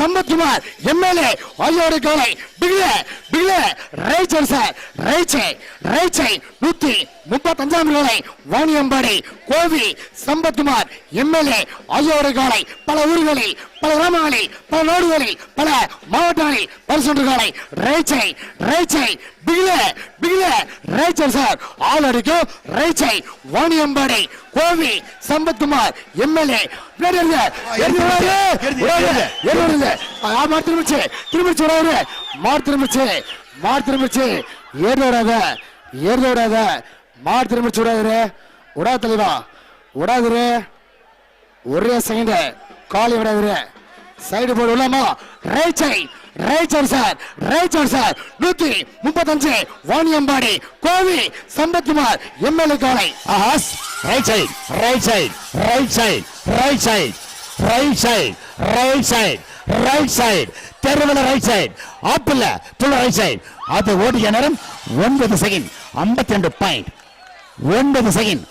Sampathkumar MLA ஆகியோருடைய காலை பிகில பிகில right sir right side 135 காலை வாணியம்பாடி கோவி சம்பத்குமார் எம்எல்ஏ ஆகியோருடைய காலை பல ஊர்களில் பல கிராமங்களில் பல நாடுகளில் பல மாவட்டங்களில் பரிசு காலை ரைட் சைட் பிகில பிகில ரைட் சார் ஆல் அடிக்கும் right side Vaniyambadi Kovi Sampathkumar MLA திரும்பிச்சு ஒரே செகண்ட் காலி விடாது சைடு போர்டு உள்ளாமா right sir 135 Vaniyambadi Kovi Sampathkumar MLA காலை ரைட் சைடு தெருவில் right side apple right side அது ஓடிய நேரம் 9 செகண்ட் 52.9 செகண்ட்